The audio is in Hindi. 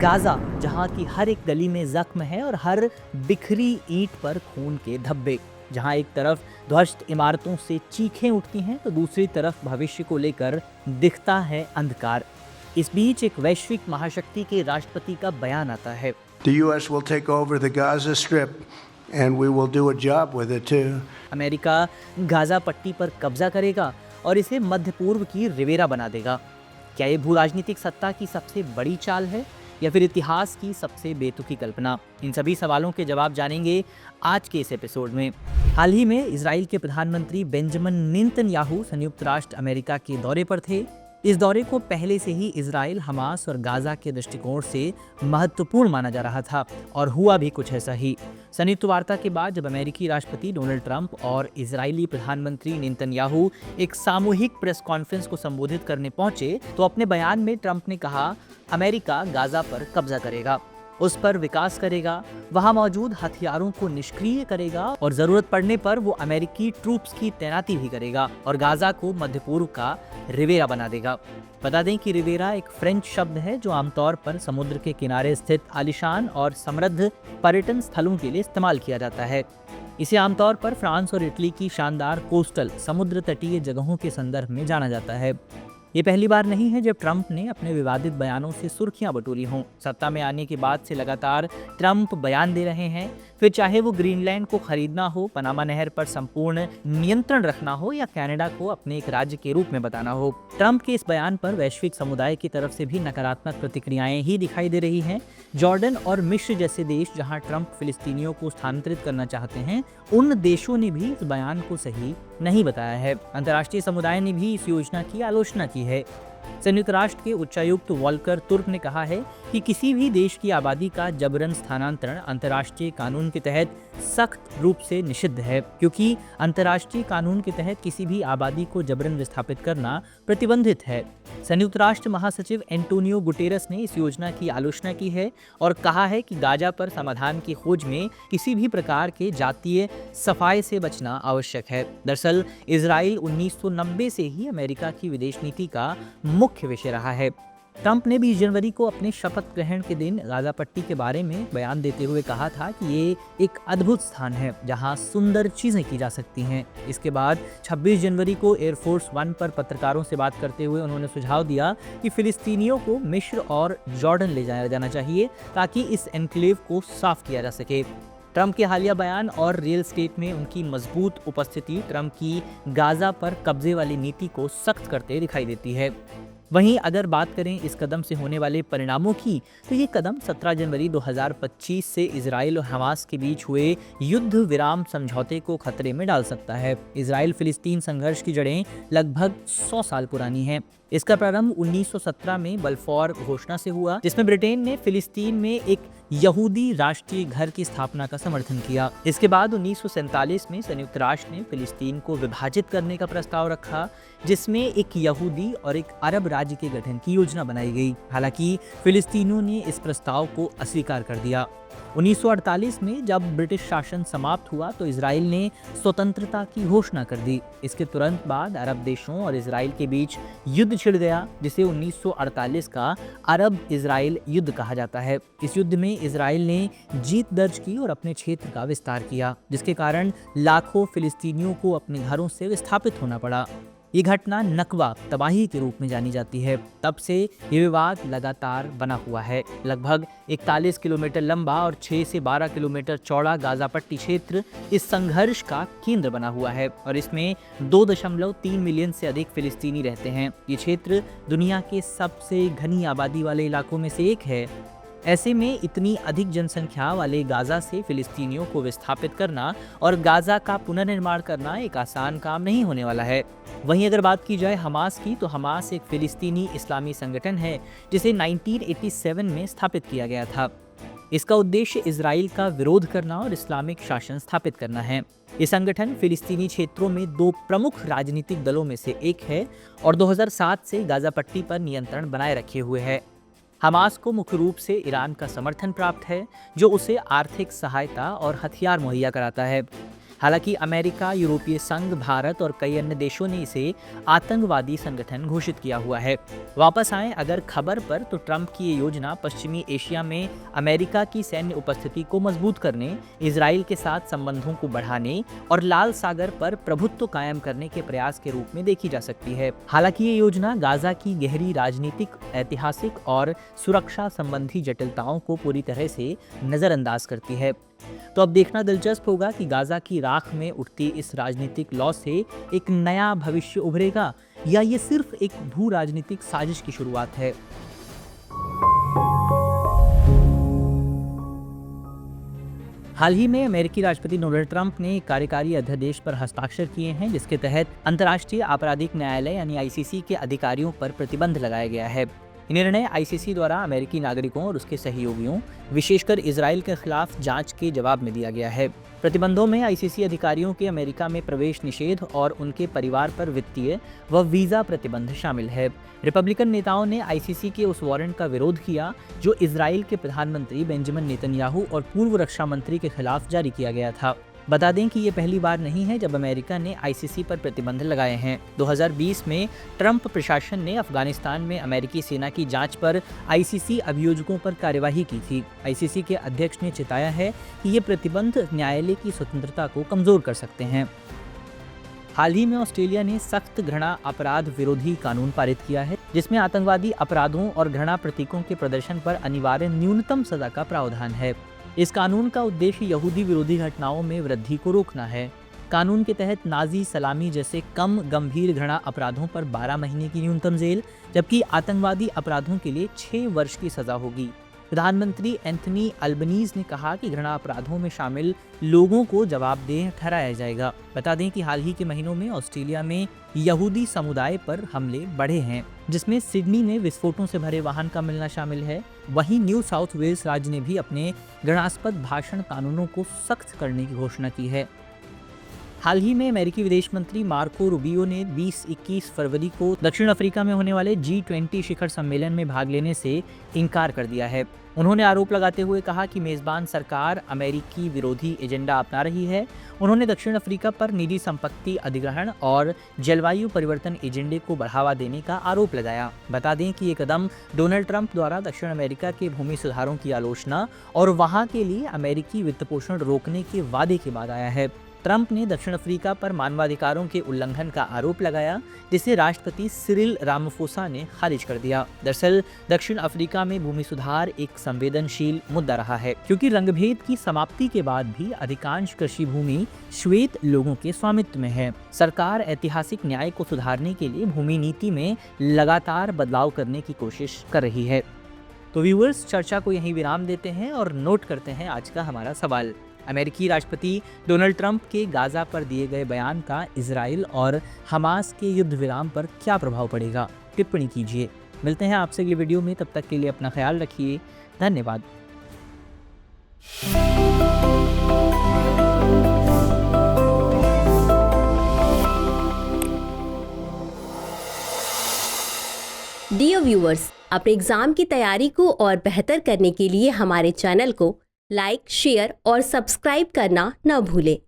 गाजा, जहां की हर एक गली में जख्म है और हर बिखरी ईंट पर खून के धब्बे, जहां एक तरफ ध्वस्त इमारतों से चीखें उठती हैं तो दूसरी तरफ भविष्य को लेकर दिखता है अंधकार। इस बीच एक वैश्विक महाशक्ति के राष्ट्रपति का बयान आता है। The U.S. will take over the Gaza Strip and we will do a job with it too. America Gaza पट्टी पर कब्जा करेगा और इसे मध्य पूर्व की रिवेरा बना देगा। क्या ये भू राजनीतिक सत्ता की सबसे बड़ी चाल है या फिर इतिहास की सबसे बेतुकी कल्पना? इन सभी सवालों के जवाब जानेंगे आज के इस एपिसोड में। हाल ही में इजराइल के प्रधानमंत्री बेंजामिन नेतन्याहू संयुक्त राष्ट्र अमेरिका के दौरे पर थे। इस दौरे को पहले से ही इजराइल, हमास और गाजा के दृष्टिकोण से महत्वपूर्ण माना जा रहा था और हुआ भी कुछ ऐसा ही। संयुक्त वार्ता के बाद जब अमेरिकी राष्ट्रपति डोनाल्ड ट्रंप और इजरायली प्रधानमंत्री नेतन्याहू एक सामूहिक प्रेस कॉन्फ्रेंस को संबोधित करने पहुंचे तो अपने बयान में ट्रंप ने कहा, अमेरिका गाजा पर कब्जा करेगा, उस पर विकास करेगा, वहां मौजूद हथियारों को निष्क्रिय करेगा और जरूरत पड़ने पर वो अमेरिकी ट्रूप्स की तैनाती भी करेगा और गाजा को मध्य पूर्व का रिवेरा बना देगा। बता दें कि रिवेरा एक फ्रेंच शब्द है जो आमतौर पर समुद्र के किनारे स्थित आलीशान और समृद्ध पर्यटन स्थलों के लिए इस्तेमाल किया जाता है। इसे आमतौर पर फ्रांस और इटली की शानदार कोस्टल समुद्र तटीय जगहों के संदर्भ में जाना जाता है। ये पहली बार नहीं है जब ट्रंप ने अपने विवादित बयानों से सुर्खियां बटोरी हों। सत्ता में आने के बाद से लगातार ट्रंप बयान दे रहे हैं, फिर चाहे वो ग्रीनलैंड को खरीदना हो, पनामा नहर पर संपूर्ण नियंत्रण रखना हो या कनाडा को अपने एक राज्य के रूप में बताना हो। ट्रंप के इस बयान पर वैश्विक समुदाय की तरफ से भी नकारात्मक प्रतिक्रियाएं ही दिखाई दे रही हैं। जॉर्डन और मिस्र जैसे देश जहां ट्रंप फिलिस्तीनियों को स्थानांतरित करना चाहते हैं, उन देशों ने भी इस बयान को सही नहीं बताया है। अंतर्राष्ट्रीय समुदाय ने भी इस योजना की आलोचना की है। संयुक्त राष्ट्र के उच्चायुक्त वॉल्कर तुर्क ने कहा है कि किसी भी देश की आबादी का जबरन स्थानांतरण अंतर्राष्ट्रीय कानून के तहत सख्त रूप से निषिद्ध है, क्योंकि अंतर्राष्ट्रीय कानून के तहत किसी भी आबादी को जबरन विस्थापित करना प्रतिबंधित है। संयुक्त राष्ट्र महासचिव एंटोनियो गुटेरस ने इस योजना की आलोचना की है और कहा है कि गाजा पर समाधान की खोज में किसी भी प्रकार के जातीय सफाई से बचना आवश्यक है। दरअसल इजराइल 1990 से ही अमेरिका की विदेश नीति का मुख्य विषय रहा है। ट्रंप ने 20 जनवरी को अपने शपथ ग्रहण के दिन गाजा पट्टी के बारे में बयान देते हुए कहा था कि ये एक अद्भुत स्थान है जहां सुंदर चीजें की जा सकती हैं। इसके बाद 26 जनवरी को एयरफोर्स 1 पर पत्रकारों से बात करते हुए उन्होंने सुझाव दिया कि फिलिस्तीनियों को मिस्र और जॉर्डन ले जाया जाना चाहिए ताकि इस एन्क्लेव को साफ किया जा सके। ट्रंप के हालिया बयान और रियल स्टेट में उनकी मजबूत उपस्थिति ट्रंप की गाजा पर कब्जे वाली नीति को सख्त करते दिखाई देती है। वहीं अगर बात करें इस कदम से होने वाले परिणामों की, तो ये कदम 17 जनवरी 2025 से इजराइल और हमास के बीच हुए युद्ध विराम समझौते को खतरे में डाल सकता है। इजराइल फिलिस्तीन संघर्ष की जड़ें लगभग 100 साल पुरानी हैं। इसका प्रारंभ 1917 में बल्फोर घोषणा से हुआ, जिसमें ब्रिटेन ने फिलिस्तीन में एक यहूदी राष्ट्रीय घर की स्थापना का समर्थन किया। इसके बाद 1947 में संयुक्त राष्ट्र ने फिलिस्तीन को विभाजित करने का प्रस्ताव रखा, जिसमें एक यहूदी और एक अरब राज्य के गठन की योजना बनाई गई। हालांकि फिलिस्तीनियों ने इस प्रस्ताव को अस्वीकार कर दिया। 1948 में जब ब्रिटिश शासन समाप्त हुआ तो इजराइल ने स्वतंत्रता की घोषणा कर दी। इसके तुरंत बाद अरब देशों और इजराइल के बीच युद्ध छिड़ गया, जिसे 1948 का अरब इजराइल युद्ध कहा जाता है। इस युद्ध में इजराइल ने जीत दर्ज की और अपने क्षेत्र का विस्तार किया, जिसके कारण लाखों फिलिस्तीनियों को अपने घरों से विस्थापित होना पड़ा। ये घटना नकवा तबाही के रूप में जानी जाती है। तब से ये विवाद लगातार बना हुआ है। लगभग 41 किलोमीटर लंबा और 6 से 12 किलोमीटर चौड़ा गाजा पट्टी क्षेत्र इस संघर्ष का केंद्र बना हुआ है और इसमें 2.3 मिलियन से अधिक फिलिस्तीनी रहते हैं। ये क्षेत्र दुनिया के सबसे घनी आबादी वाले इलाकों में से एक है। ऐसे में इतनी अधिक जनसंख्या वाले गाजा से फिलिस्तीनियों को विस्थापित करना और गाजा का पुनर्निर्माण करना एक आसान काम नहीं होने वाला है। वहीं अगर बात की जाए हमास की, तो हमास एक फिलिस्तीनी इस्लामी संगठन है जिसे 1987 में स्थापित किया गया था। इसका उद्देश्य इजराइल का विरोध करना और इस्लामिक शासन स्थापित करना है। ये संगठन फिलिस्तीनी क्षेत्रों में 2 प्रमुख राजनीतिक दलों में से एक है और 2007 से गाजा पट्टी पर नियंत्रण बनाए रखे हुए है। हमास को मुख्य रूप से ईरान का समर्थन प्राप्त है, जो उसे आर्थिक सहायता और हथियार मुहैया कराता है। हालांकि अमेरिका, यूरोपीय संघ, भारत और कई अन्य देशों ने इसे आतंकवादी संगठन घोषित किया हुआ है। वापस आए अगर खबर पर, तो ट्रंप की ये योजना पश्चिमी एशिया में अमेरिका की सैन्य उपस्थिति को मजबूत करने, इजराइल के साथ संबंधों को बढ़ाने और लाल सागर पर प्रभुत्व कायम करने के प्रयास के रूप में देखी जा सकती है। हालांकि ये योजना गाजा की गहरी राजनीतिक, ऐतिहासिक और सुरक्षा संबंधी जटिलताओं को पूरी तरह से नजरअंदाज करती है। तो अब देखना दिलचस्प होगा कि गाजा की राख में उठती इस राजनीतिक लौ से एक नया भविष्य उभरेगा या ये सिर्फ एक भू राजनीतिक साजिश की शुरुआत है। हाल ही में अमेरिकी राष्ट्रपति डोनाल्ड ट्रंप ने एक कार्यकारी अध्यादेश पर हस्ताक्षर किए हैं, जिसके तहत अंतर्राष्ट्रीय आपराधिक न्यायालय यानी आईसीसी के अधिकारियों पर प्रतिबंध लगाया गया है। निर्णय आईसीसी द्वारा अमेरिकी नागरिकों और उसके सहयोगियों, विशेषकर इजराइल के खिलाफ जांच के जवाब में दिया गया है। प्रतिबंधों में आईसीसी अधिकारियों के अमेरिका में प्रवेश निषेध और उनके परिवार पर वित्तीय व वीजा प्रतिबंध शामिल है। रिपब्लिकन नेताओं ने आईसीसी के उस वारंट का विरोध किया जो इजराइल के प्रधानमंत्री बेंजामिन नेतन्याहू और पूर्व रक्षा मंत्री के खिलाफ जारी किया गया था। बता दें कि ये पहली बार नहीं है जब अमेरिका ने आईसीसी पर प्रतिबंध लगाए हैं। 2020 में ट्रंप प्रशासन ने अफगानिस्तान में अमेरिकी सेना की जांच पर आईसीसी अभियोजकों पर कार्यवाही की थी। आईसीसी के अध्यक्ष ने चेताया है कि ये प्रतिबंध न्यायालय की स्वतंत्रता को कमजोर कर सकते हैं। हाल ही में ऑस्ट्रेलिया ने सख्त घृणा अपराध विरोधी कानून पारित किया है, जिसमें आतंकवादी अपराधों और घृणा प्रतीकों के प्रदर्शन पर अनिवार्य न्यूनतम सजा का प्रावधान है। इस कानून का उद्देश्य यहूदी विरोधी घटनाओं में वृद्धि को रोकना है। कानून के तहत नाजी सलामी जैसे कम गंभीर घृणा अपराधों पर 12 महीने की न्यूनतम जेल, जबकि आतंकवादी अपराधों के लिए 6 वर्ष की सजा होगी। प्रधानमंत्री एंथनी अल्बनीज ने कहा कि घृणा अपराधों में शामिल लोगों को जवाबदेह ठहराया जाएगा। बता दें कि हाल ही के महीनों में ऑस्ट्रेलिया में यहूदी समुदाय पर हमले बढ़े हैं, जिसमें सिडनी में विस्फोटों से भरे वाहन का मिलना शामिल है। वहीं न्यू साउथ वेल्स राज्य ने भी अपने घृणास्पद भाषण कानूनों को सख्त करने की घोषणा की है। हाल ही में अमेरिकी विदेश मंत्री मार्को रूबियो ने 20-21 फरवरी को दक्षिण अफ्रीका में होने वाले G20 शिखर सम्मेलन में भाग लेने से इनकार कर दिया है। उन्होंने आरोप लगाते हुए कहा कि मेजबान सरकार अमेरिकी विरोधी एजेंडा अपना रही है। उन्होंने दक्षिण अफ्रीका पर निजी संपत्ति अधिग्रहण और जलवायु परिवर्तन एजेंडे को बढ़ावा देने का आरोप लगाया। बता दें कि ये कदम डोनाल्ड ट्रंप द्वारा दक्षिण अमेरिका के भूमि सुधारों की आलोचना और वहां के लिए अमेरिकी वित्तपोषण रोकने के वादे के बाद आया है। ट्रंप ने दक्षिण अफ्रीका पर मानवाधिकारों के उल्लंघन का आरोप लगाया, जिसे राष्ट्रपति सिरिल रामाफोसा ने खारिज कर दिया। दरअसल दक्षिण अफ्रीका में भूमि सुधार एक संवेदनशील मुद्दा रहा है, क्योंकि रंगभेद की समाप्ति के बाद भी अधिकांश कृषि भूमि श्वेत लोगों के स्वामित्व में है। सरकार ऐतिहासिक न्याय को सुधारने के लिए भूमि नीति में लगातार बदलाव करने की कोशिश कर रही है। तो व्यूअर्स, चर्चा को यहीं विराम देते हैं और नोट करते हैं आज का हमारा सवाल। अमेरिकी राष्ट्रपति डोनाल्ड ट्रंप के गाजा पर दिए गए बयान का इजराइल और हमास के युद्ध विराम पर क्या प्रभाव पड़ेगा? टिप्पणी कीजिए। मिलते हैं आपसे अगली वीडियो में, तब तक के लिए अपना ख्याल रखिए। धन्यवाद। डियर व्यूअर्स, अपने एग्जाम की तैयारी को और बेहतर करने के लिए हमारे चैनल को लाइक, शेयर और सब्सक्राइब करना न भूलें।